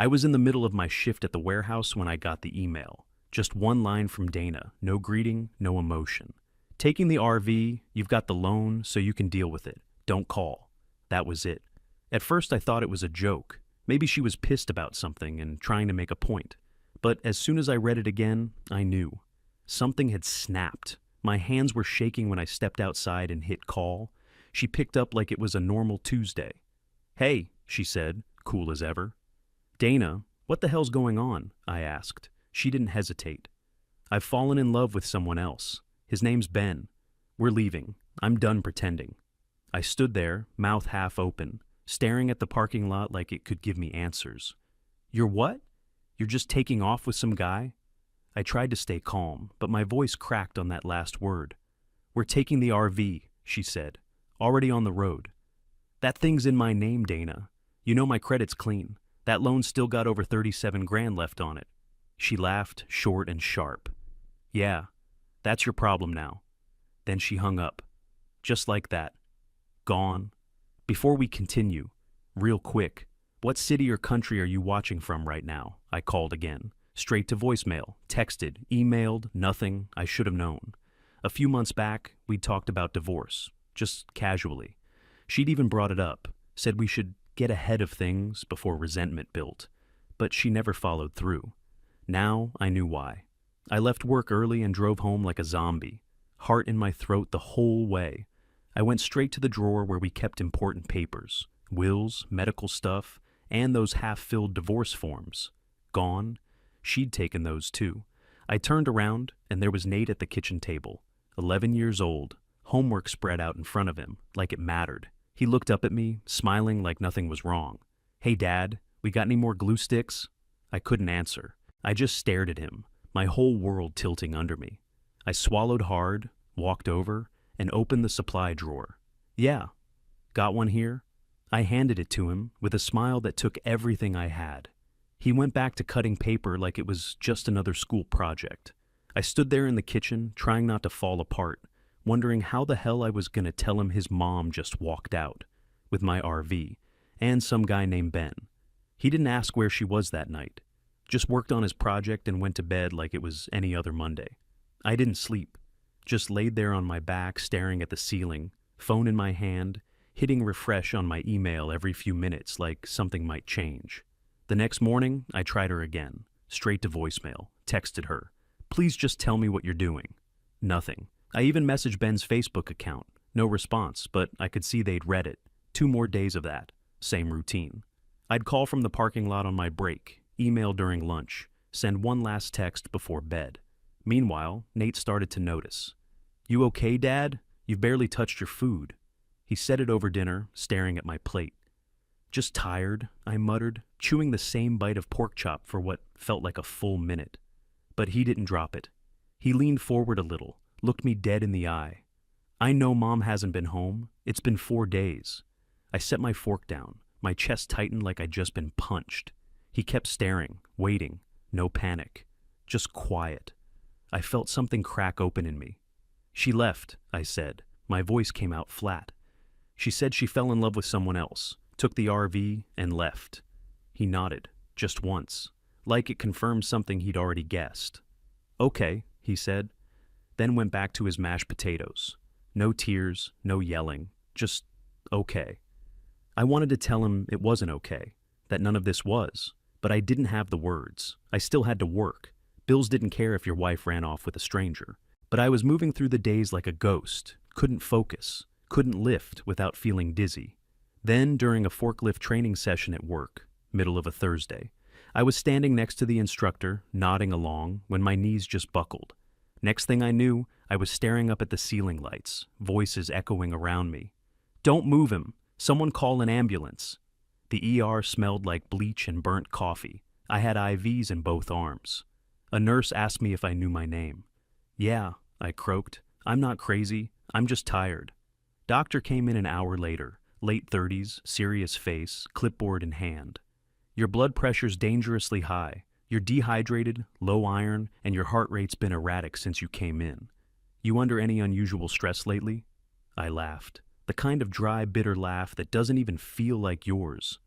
I was in the middle of my shift at the warehouse when I got the email. Just one line from Dana, no greeting, no emotion. Taking the RV, you've got the loan, so you can deal with it. Don't call. That was it. At first I thought it was a joke. Maybe she was pissed about something and trying to make a point. But as soon as I read it again, I knew. Something had snapped. My hands were shaking when I stepped outside and hit call. She picked up like it was a normal Tuesday. "Hey," she said, cool as ever. "Dana, what the hell's going on?" I asked. She didn't hesitate. "I've fallen in love with someone else. His name's Ben. We're leaving. I'm done pretending." I stood there, mouth half open, staring at the parking lot like it could give me answers. "You're what? You're just taking off with some guy?" I tried to stay calm, but my voice cracked on that last word. "We're taking the RV," she said. "Already on the road." "That thing's in my name, Dana. You know my credit's clean. That loan's still got over 37 grand left on it." She laughed, short and sharp. "Yeah, that's your problem now." Then she hung up. Just like that. Gone. Before we continue, real quick, what city or country are you watching from right now? I called again. Straight to voicemail, texted, emailed, nothing. I should have known. A few months back, we'd talked about divorce, just casually. She'd even brought it up, said we should get ahead of things before resentment built. But she never followed through. Now I knew why. I left work early and drove home like a zombie, heart in my throat the whole way. I went straight to the drawer where we kept important papers, wills, medical stuff, and those half-filled divorce forms. Gone. She'd taken those too. I turned around, and there was Nate at the kitchen table, 11 years old, homework spread out in front of him, like it mattered. He looked up at me, smiling like nothing was wrong. "Hey, Dad, we got any more glue sticks?" I couldn't answer. I just stared at him, my whole world tilting under me. I swallowed hard, walked over, and opened the supply drawer. "Yeah. Got one here?" I handed it to him with a smile that took everything I had. He went back to cutting paper like it was just another school project. I stood there in the kitchen, trying not to fall apart, wondering how the hell I was going to tell him his mom just walked out, with my RV, and some guy named Ben. He didn't ask where she was that night, just worked on his project and went to bed like it was any other Monday. I didn't sleep, just laid there on my back staring at the ceiling, phone in my hand, hitting refresh on my email every few minutes like something might change. The next morning, I tried her again, straight to voicemail, texted her. "Please just tell me what you're doing." Nothing. I even messaged Ben's Facebook account. No response, but I could see they'd read it. 2 more days of that. Same routine. I'd call from the parking lot on my break, email during lunch, send one last text before bed. Meanwhile, Nate started to notice. "You okay, Dad? You've barely touched your food." He said it over dinner, staring at my plate. "Just tired," I muttered, chewing the same bite of pork chop for what felt like a full minute. But he didn't drop it. He leaned forward a little, looked me dead in the eye. "I know Mom hasn't been home. It's been 4 days." I set my fork down, my chest tightened like I'd just been punched. He kept staring, waiting, no panic, just quiet. I felt something crack open in me. "She left," I said. My voice came out flat. "She said she fell in love with someone else. Took the RV, and left." He nodded, just once, like it confirmed something he'd already guessed. "Okay," he said, then went back to his mashed potatoes. No tears, no yelling, just okay. I wanted to tell him it wasn't okay, that none of this was, but I didn't have the words. I still had to work. Bills didn't care if your wife ran off with a stranger. But I was moving through the days like a ghost, couldn't focus, couldn't lift without feeling dizzy. Then, during a forklift training session at work, middle of a Thursday, I was standing next to the instructor, nodding along, when my knees just buckled. Next thing I knew, I was staring up at the ceiling lights, voices echoing around me. "Don't move him! Someone call an ambulance!" The ER smelled like bleach and burnt coffee. I had IVs in both arms. A nurse asked me if I knew my name. "Yeah," I croaked. "I'm not crazy. I'm just tired." Doctor came in an hour later, late 30s, serious face, clipboard in hand. "Your blood pressure's dangerously high. You're dehydrated, low iron, and your heart rate's been erratic since you came in. You under any unusual stress lately?" I laughed, the kind of dry, bitter laugh that doesn't even feel like yours.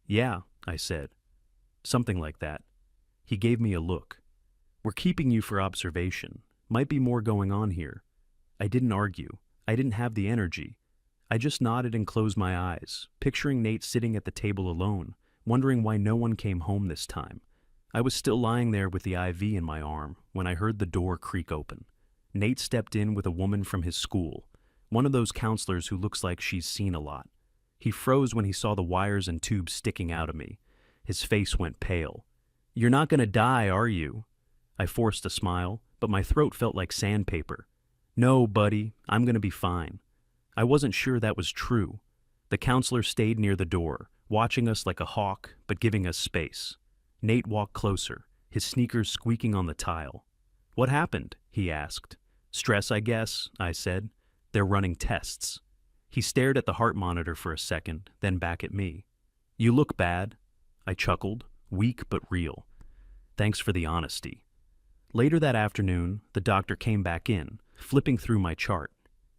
"Yeah," I said. Something like that. He gave me a look. We're keeping you for observation. Might be more going on here. I didn't argue. I didn't have the energy. I just nodded and closed my eyes, picturing Nate sitting at the table alone, wondering why no one came home this time. I was still lying there with the IV in my arm when I heard the door creak open. Nate stepped in with a woman from his school, one of those counselors who looks like she's seen a lot. He froze when he saw the wires and tubes sticking out of me. His face went pale. "You're not gonna die, are you?" I forced a smile, but my throat felt like sandpaper. "No, buddy, I'm gonna be fine." I wasn't sure that was true. The counselor stayed near the door, watching us like a hawk, but giving us space. Nate walked closer, his sneakers squeaking on the tile. "What happened?" he asked. "Stress, I guess," I said. "They're running tests." He stared at the heart monitor for a second, then back at me. "You look bad." I chuckled, weak but real. "Thanks for the honesty." Later that afternoon, the doctor came back in, flipping through my chart.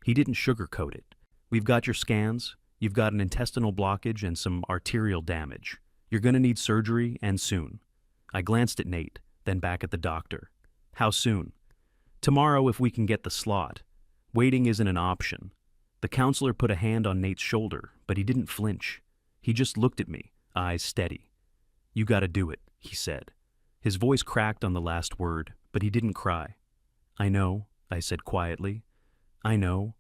He didn't sugarcoat it. "We've got your scans. You've got an intestinal blockage and some arterial damage. You're going to need surgery, and soon." I glanced at Nate, then back at the doctor. "How soon?" "Tomorrow if we can get the slot. Waiting isn't an option." The counselor put a hand on Nate's shoulder, but he didn't flinch. He just looked at me, eyes steady. "You gotta do it," he said. His voice cracked on the last word, but he didn't cry. "I know," I said quietly. "I know."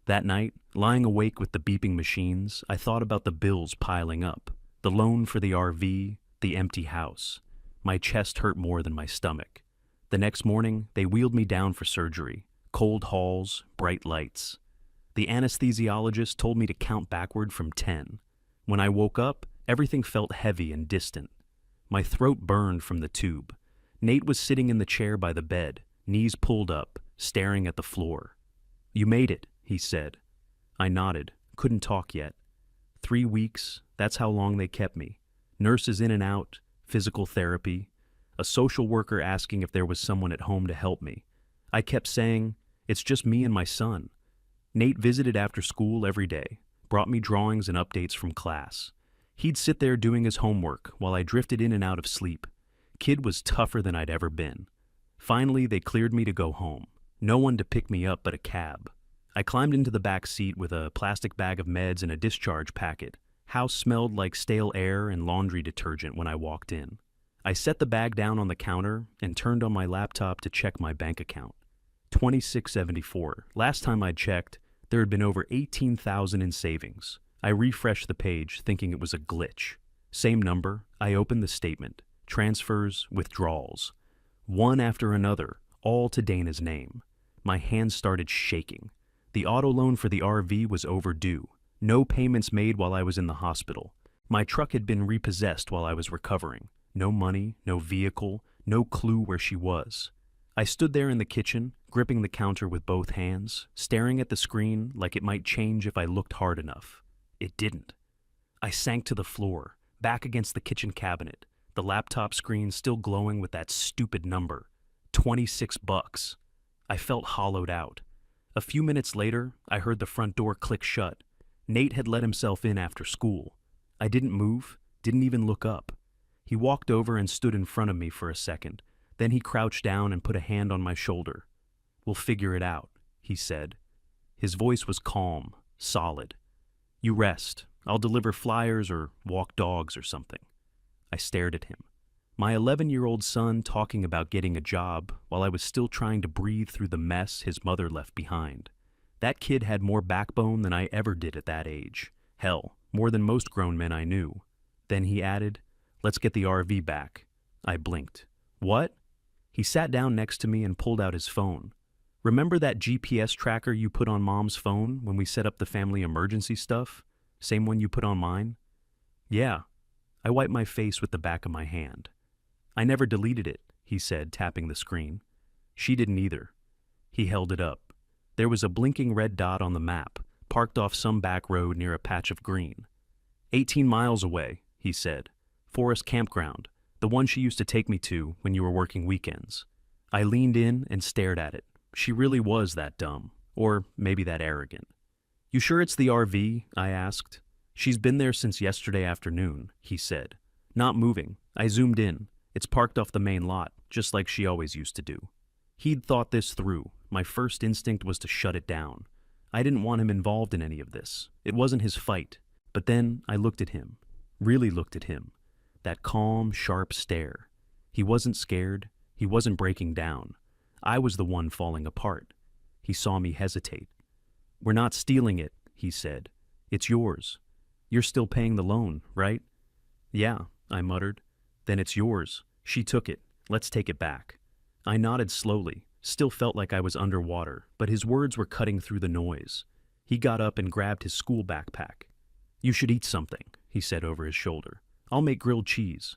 That night, lying awake with the beeping machines, I thought about the bills piling up, the loan for the RV, the empty house. My chest hurt more than my stomach. The next morning, they wheeled me down for surgery. Cold halls, bright lights. The anesthesiologist told me to count backward from 10. When I woke up, everything felt heavy and distant. My throat burned from the tube. Nate was sitting in the chair by the bed, knees pulled up, staring at the floor. "You made it," he said. I nodded, couldn't talk yet. 3 weeks, that's how long they kept me. Nurses in and out, physical therapy, a social worker asking if there was someone at home to help me. I kept saying, "It's just me and my son." Nate visited after school every day, brought me drawings and updates from class. He'd sit there doing his homework while I drifted in and out of sleep. Kid was tougher than I'd ever been. Finally, they cleared me to go home. No one to pick me up but a cab. I climbed into the back seat with a plastic bag of meds and a discharge packet. House smelled like stale air and laundry detergent when I walked in. I set the bag down on the counter and turned on my laptop to check my bank account. $26.74. Last time I'd checked, there had been over $18,000 in savings. I refreshed the page, thinking it was a glitch. Same number. I opened the statement. Transfers, withdrawals. One after another, all to Dana's name. My hands started shaking. The auto loan for the RV was overdue. No payments made while I was in the hospital. My truck had been repossessed while I was recovering. No money, no vehicle, no clue where she was. I stood there in the kitchen, gripping the counter with both hands, staring at the screen like it might change if I looked hard enough. It didn't. I sank to the floor, back against the kitchen cabinet, the laptop screen still glowing with that stupid number. $26. I felt hollowed out. A few minutes later, I heard the front door click shut. Nate had let himself in after school. I didn't move, didn't even look up. He walked over and stood in front of me for a second. Then he crouched down and put a hand on my shoulder. "We'll figure it out," he said. His voice was calm, solid. "You rest. I'll deliver flyers or walk dogs or something." I stared at him. My 11-year-old son talking about getting a job while I was still trying to breathe through the mess his mother left behind. That kid had more backbone than I ever did at that age. Hell, more than most grown men I knew. Then he added, "Let's get the RV back." I blinked. "What?" He sat down next to me and pulled out his phone. "Remember that GPS tracker you put on Mom's phone when we set up the family emergency stuff? Same one you put on mine?" "Yeah." I wiped my face with the back of my hand. "I never deleted it," he said, tapping the screen. "She didn't either." He held it up. There was a blinking red dot on the map, parked off some back road near a patch of green. 18 miles away, he said. Forest Campground, the one she used to take me to when you were working weekends. I leaned in and stared at it. She really was that dumb, or maybe that arrogant. "You sure it's the RV?" I asked. "She's been there since yesterday afternoon," he said. "Not moving. I zoomed in. It's parked off the main lot, just like she always used to do. He'd thought this through. My first instinct was to shut it down. I didn't want him involved in any of this. It wasn't his fight. But then I looked at him. Really looked at him. That calm, sharp stare. He wasn't scared. He wasn't breaking down. I was the one falling apart. He saw me hesitate. "We're not stealing it," he said. "It's yours. You're still paying the loan, right?" "Yeah," I muttered. "Then it's yours. She took it. Let's take it back." I nodded slowly, still felt like I was underwater, but his words were cutting through the noise. He got up and grabbed his school backpack. "You should eat something," he said over his shoulder. "I'll make grilled cheese."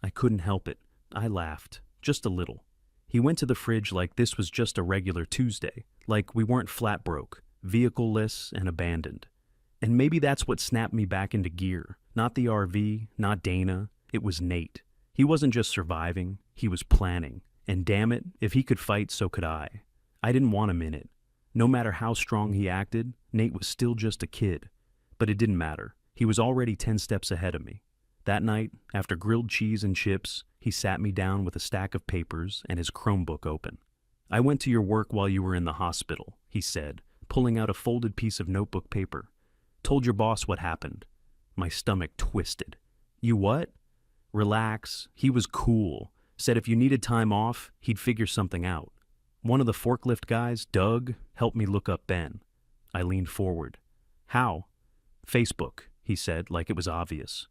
I couldn't help it. I laughed, just a little. He went to the fridge like this was just a regular Tuesday, like we weren't flat broke, vehicle-less and abandoned. And maybe that's what snapped me back into gear. Not the RV, not Dana. It was Nate. He wasn't just surviving, he was planning. And damn it, if he could fight, so could I. I didn't want him in it. No matter how strong he acted, Nate was still just a kid. But it didn't matter. He was already 10 steps ahead of me. That night, after grilled cheese and chips, he sat me down with a stack of papers and his Chromebook open. "I went to your work while you were in the hospital," he said, pulling out a folded piece of notebook paper. "Told your boss what happened." My stomach twisted. "You what?" "Relax. He was cool. Said if you needed time off, he'd figure something out. One of the forklift guys, Doug, helped me look up Ben." I leaned forward. "How?" "Facebook," he said, like it was obvious.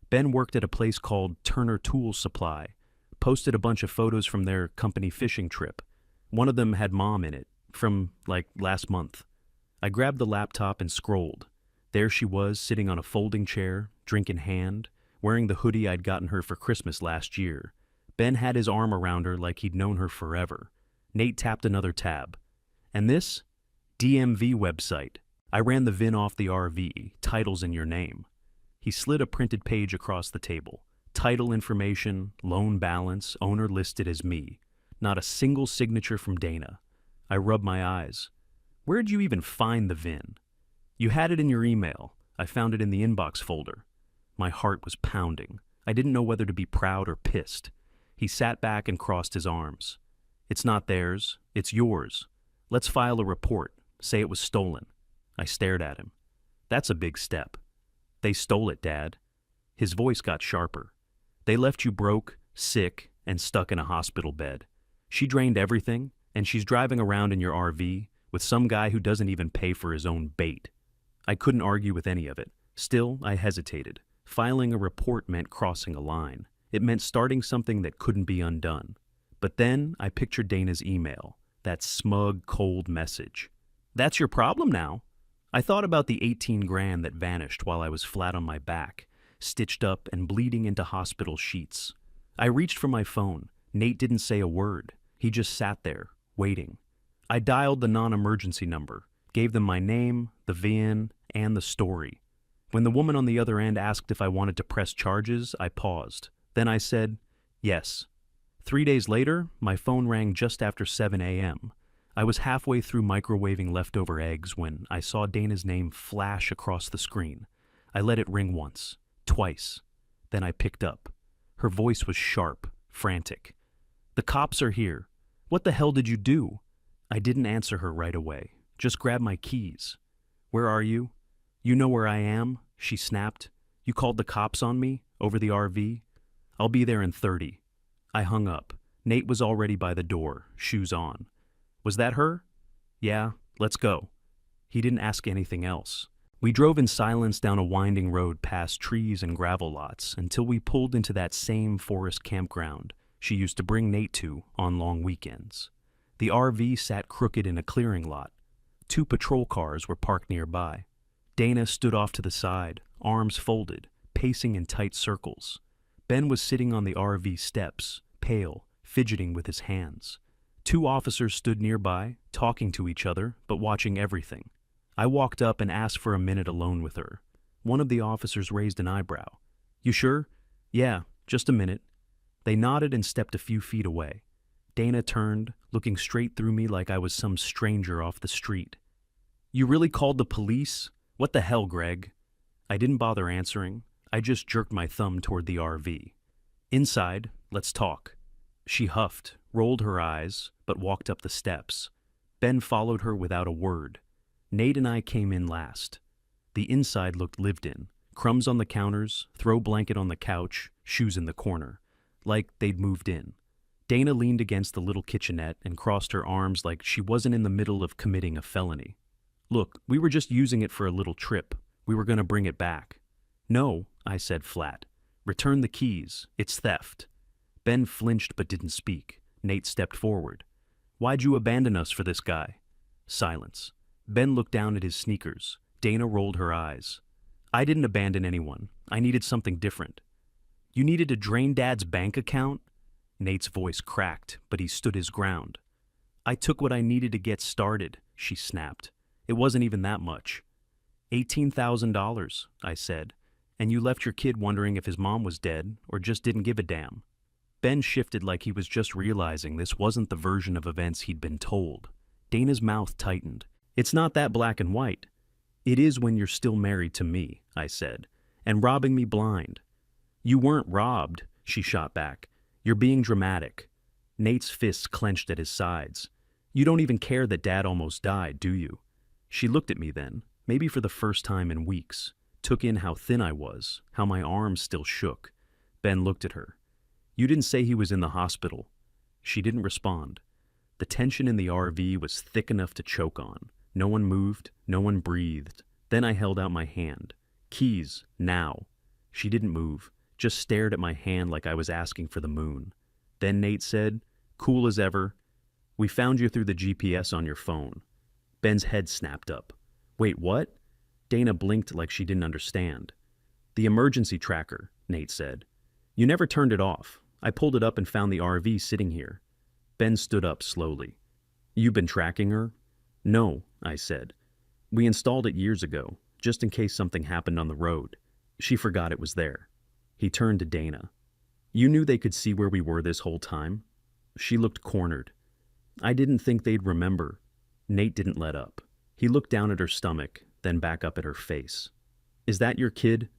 Ben worked at a place called Turner Tool Supply. Posted a bunch of photos from their company fishing trip. One of them had Mom in it, from, last month. I grabbed the laptop and scrolled. There she was, sitting on a folding chair, drink in hand, wearing the hoodie I'd gotten her for Christmas last year. Ben had his arm around her like he'd known her forever. Nate tapped another tab. "And this? DMV website. I ran the VIN off the RV, titles in your name." He slid a printed page across the table. Title information, loan balance, owner listed as me. Not a single signature from Dana. I rubbed my eyes. "Where'd you even find the VIN?" "You had it in your email. I found it in the inbox folder." My heart was pounding. I didn't know whether to be proud or pissed. He sat back and crossed his arms. "It's not theirs. It's yours. Let's file a report. Say it was stolen." I stared at him. "That's a big step." "They stole it, Dad." His voice got sharper. "They left you broke, sick, and stuck in a hospital bed. She drained everything, and she's driving around in your RV with some guy who doesn't even pay for his own bait." I couldn't argue with any of it. Still, I hesitated. Filing a report meant crossing a line. It meant starting something that couldn't be undone. But then I pictured Dana's email, that smug, cold message. "That's your problem now." I thought about the 18 grand that vanished while I was flat on my back, stitched up and bleeding into hospital sheets. I reached for my phone. Nate didn't say a word. He just sat there, waiting. I dialed the non-emergency number, gave them my name, the VIN, and the story. When the woman on the other end asked if I wanted to press charges, I paused. Then I said, "Yes." 3 days later, my phone rang just after 7 a.m. I was halfway through microwaving leftover eggs when I saw Dana's name flash across the screen. I let it ring once, twice. Then I picked up. Her voice was sharp, frantic. "The cops are here. What the hell did you do?" I didn't answer her right away. Just grabbed my keys. "Where are you?" "You know where I am?" she snapped. "You called the cops on me? Over the RV? I'll be there in 30. I hung up. Nate was already by the door, shoes on. "Was that her?" "Yeah, let's go." He didn't ask anything else. We drove in silence down a winding road past trees and gravel lots until we pulled into that same forest campground she used to bring Nate to on long weekends. The RV sat crooked in a clearing lot. 2 patrol cars were parked nearby. Dana stood off to the side, arms folded, pacing in tight circles. Ben was sitting on the RV steps, pale, fidgeting with his hands. 2 officers stood nearby, talking to each other, but watching everything. I walked up and asked for a minute alone with her. One of the officers raised an eyebrow. "You sure?" "Yeah, just a minute." They nodded and stepped a few feet away. Dana turned, looking straight through me like I was some stranger off the street. "You really called the police? What the hell, Greg?" I didn't bother answering. I just jerked my thumb toward the RV. Inside, let's talk. She huffed, rolled her eyes, but walked up the steps. Ben followed her without a word. Nate and I came in last. The inside looked lived in. Crumbs on the counters, throw blanket on the couch, shoes in the corner. Like they'd moved in. Dana leaned against the little kitchenette and crossed her arms like she wasn't in the middle of committing a felony. Look, we were just using it for a little trip. We were going to bring it back. No, I said flat. Return the keys. It's theft. Ben flinched but didn't speak. Nate stepped forward. Why'd you abandon us for this guy? Silence. Ben looked down at his sneakers. Dana rolled her eyes. I didn't abandon anyone. I needed something different. You needed to drain Dad's bank account? Nate's voice cracked, but he stood his ground. I took what I needed to get started, she snapped. It wasn't even that much. $18,000, I said, and you left your kid wondering if his mom was dead or just didn't give a damn. Ben shifted like he was just realizing this wasn't the version of events he'd been told. Dana's mouth tightened. It's not that black and white. It is when you're still married to me, I said, and robbing me blind. You weren't robbed, she shot back. You're being dramatic. Nate's fists clenched at his sides. You don't even care that Dad almost died, do you? She looked at me then, maybe for the first time in weeks, took in how thin I was, how my arms still shook. Ben looked at her. You didn't say he was in the hospital. She didn't respond. The tension in the RV was thick enough to choke on. No one moved, no one breathed. Then I held out my hand. Keys, now. She didn't move, just stared at my hand like I was asking for the moon. Then Nate said, cool as ever, we found you through the GPS on your phone. Ben's head snapped up. Wait, what? Dana blinked like she didn't understand. The emergency tracker, Nate said. You never turned it off. I pulled it up and found the RV sitting here. Ben stood up slowly. You've been tracking her? No, I said. We installed it years ago, just in case something happened on the road. She forgot it was there. He turned to Dana. You knew they could see where we were this whole time? She looked cornered. I didn't think they'd remember. Nate didn't let up. He looked down at her stomach, then back up at her face. Is that your kid?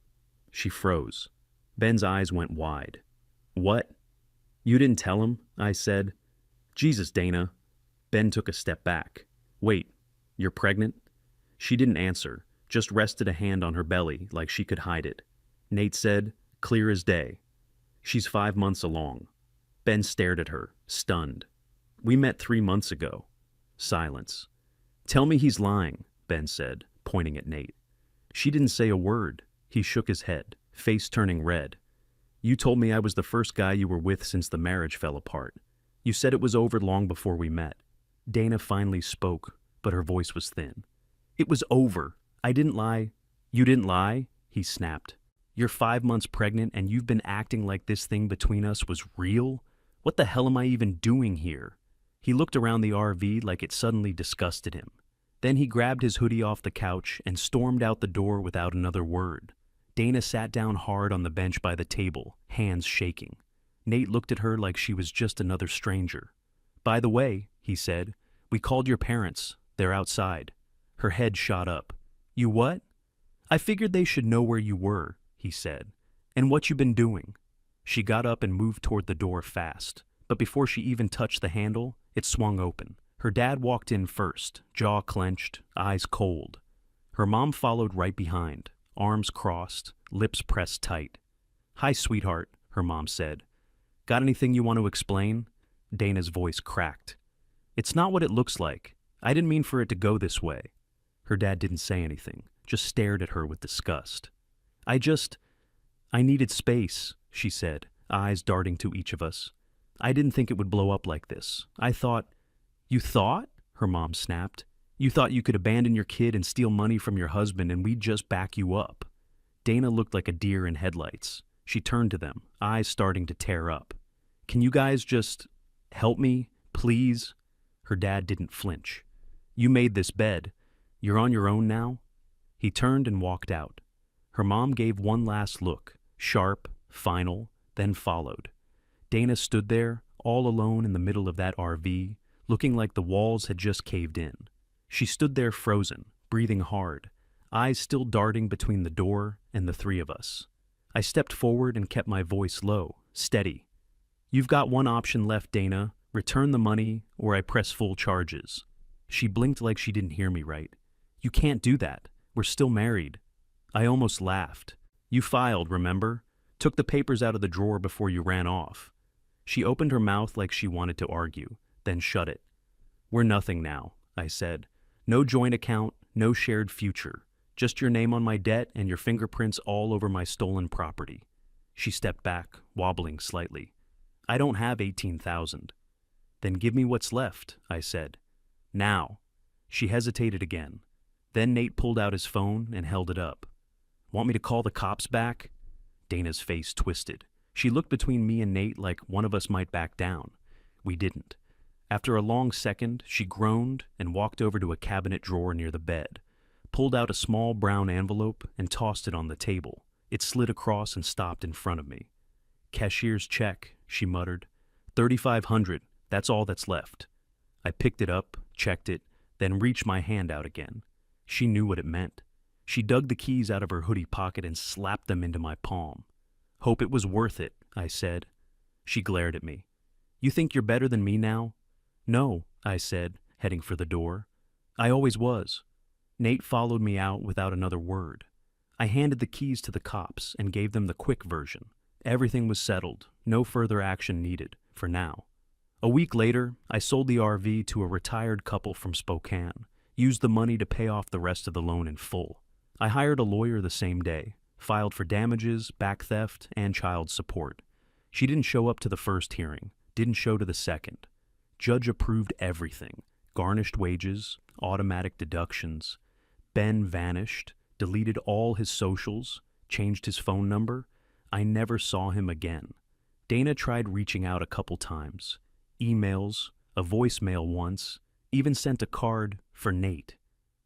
She froze. Ben's eyes went wide. What? You didn't tell him? I said. Jesus, Dana. Ben took a step back. Wait, you're pregnant? She didn't answer, just rested a hand on her belly like she could hide it. Nate said, clear as day. She's 5 months along. Ben stared at her, stunned. We met 3 months ago. Silence. Tell me he's lying, Ben said, pointing at Nate. She didn't say a word. He shook his head, face turning red. You told me I was the first guy you were with since the marriage fell apart. You said it was over long before we met. Dana finally spoke, but her voice was thin. It was over. I didn't lie. You didn't lie? He snapped. You're 5 months pregnant and you've been acting like this thing between us was real? What the hell am I even doing here? He looked around the RV like it suddenly disgusted him. Then he grabbed his hoodie off the couch and stormed out the door without another word. Dana sat down hard on the bench by the table, hands shaking. Nate looked at her like she was just another stranger. By the way, he said, we called your parents. They're outside. Her head shot up. You what? I figured they should know where you were, he said, and what you've been doing. She got up and moved toward the door fast, but before she even touched the handle, it swung open. Her dad walked in first, jaw clenched, eyes cold. Her mom followed right behind, arms crossed, lips pressed tight. Hi, sweetheart, her mom said. Got anything you want to explain? Dana's voice cracked. It's not what it looks like. I didn't mean for it to go this way. Her dad didn't say anything, just stared at her with disgust. I needed space, she said, eyes darting to each of us. I didn't think it would blow up like this. I thought... You thought? Her mom snapped. You thought you could abandon your kid and steal money from your husband and we'd just back you up. Dana looked like a deer in headlights. She turned to them, eyes starting to tear up. Can you guys just help me, please? Her dad didn't flinch. You made this bed. You're on your own now? He turned and walked out. Her mom gave one last look, sharp, final, then followed. Dana stood there, all alone in the middle of that RV, looking like the walls had just caved in. She stood there frozen, breathing hard, eyes still darting between the door and the three of us. I stepped forward and kept my voice low, steady. You've got one option left, Dana. Return the money, or I press full charges. She blinked like she didn't hear me right. You can't do that. We're still married. I almost laughed. You filed, remember? Took the papers out of the drawer before you ran off. She opened her mouth like she wanted to argue, then shut it. We're nothing now, I said. No joint account, no shared future. Just your name on my debt and your fingerprints all over my stolen property. She stepped back, wobbling slightly. I don't have 18,000. Then give me what's left, I said. Now. She hesitated again. Then Nate pulled out his phone and held it up. Want me to call the cops back? Dana's face twisted. She looked between me and Nate like one of us might back down. We didn't. After a long second, she groaned and walked over to a cabinet drawer near the bed, pulled out a small brown envelope and tossed it on the table. It slid across and stopped in front of me. Cashier's check, she muttered. 3,500, that's all that's left. I picked it up, checked it, then reached my hand out again. She knew what it meant. She dug the keys out of her hoodie pocket and slapped them into my palm. Hope it was worth it, I said. She glared at me. You think you're better than me now? No, I said, heading for the door. I always was. Nate followed me out without another word. I handed the keys to the cops and gave them the quick version. Everything was settled, no further action needed, for now. A week later, I sold the RV to a retired couple from Spokane, used the money to pay off the rest of the loan in full. I hired a lawyer the same day, filed for damages, back theft, and child support. She didn't show up to the first hearing, didn't show to the second. Judge approved everything, garnished wages, automatic deductions. Ben vanished, deleted all his socials, changed his phone number. I never saw him again. Dana tried reaching out a couple times. Emails, a voicemail once, even sent a card for Nate.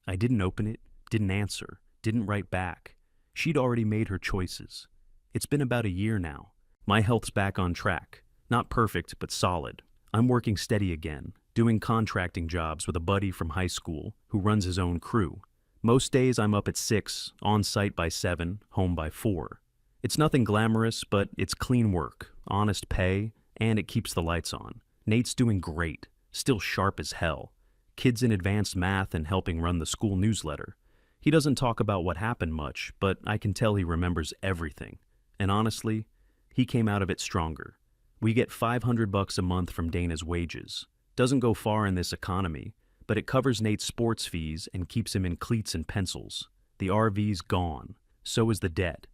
I didn't open it, didn't answer, didn't write back. She'd already made her choices. It's been about a year now. My health's back on track. Not perfect, but solid. I'm working steady again, doing contracting jobs with a buddy from high school who runs his own crew. Most days I'm up at 6, on site by 7, home by 4. It's nothing glamorous, but it's clean work, honest pay, and it keeps the lights on. Nate's doing great, still sharp as hell. Kids in advanced math and helping run the school newsletter. He doesn't talk about what happened much, but I can tell he remembers everything. And honestly, he came out of it stronger. We get $500 a month from Dana's wages. Doesn't go far in this economy, but it covers Nate's sports fees and keeps him in cleats and pencils. The RV's gone. So is the debt.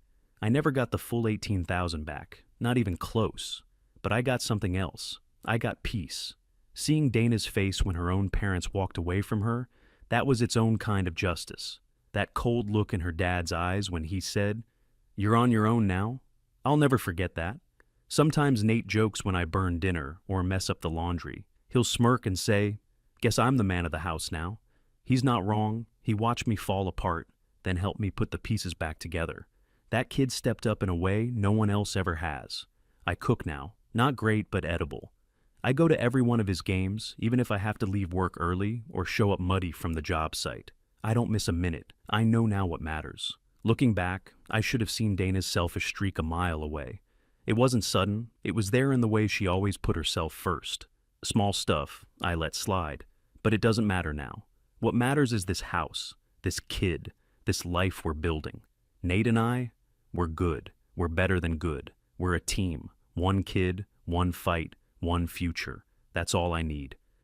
I never got the full 18,000 back, not even close. But I got something else. I got peace. Seeing Dana's face when her own parents walked away from her, that was its own kind of justice. That cold look in her dad's eyes when he said, "You're on your own now." I'll never forget that. Sometimes Nate jokes when I burn dinner or mess up the laundry. He'll smirk and say, "Guess I'm the man of the house now." He's not wrong. He watched me fall apart, then helped me put the pieces back together. That kid stepped up in a way no one else ever has. I cook now. Not great, but edible. I go to every one of his games, even if I have to leave work early or show up muddy from the job site. I don't miss a minute. I know now what matters. Looking back, I should have seen Dana's selfish streak a mile away. It wasn't sudden. It was there in the way she always put herself first. Small stuff I let slide. But it doesn't matter now. What matters is this house, this kid, this life we're building. Nate and I, we're good. We're better than good. We're a team. One kid, one fight, one future. That's all I need.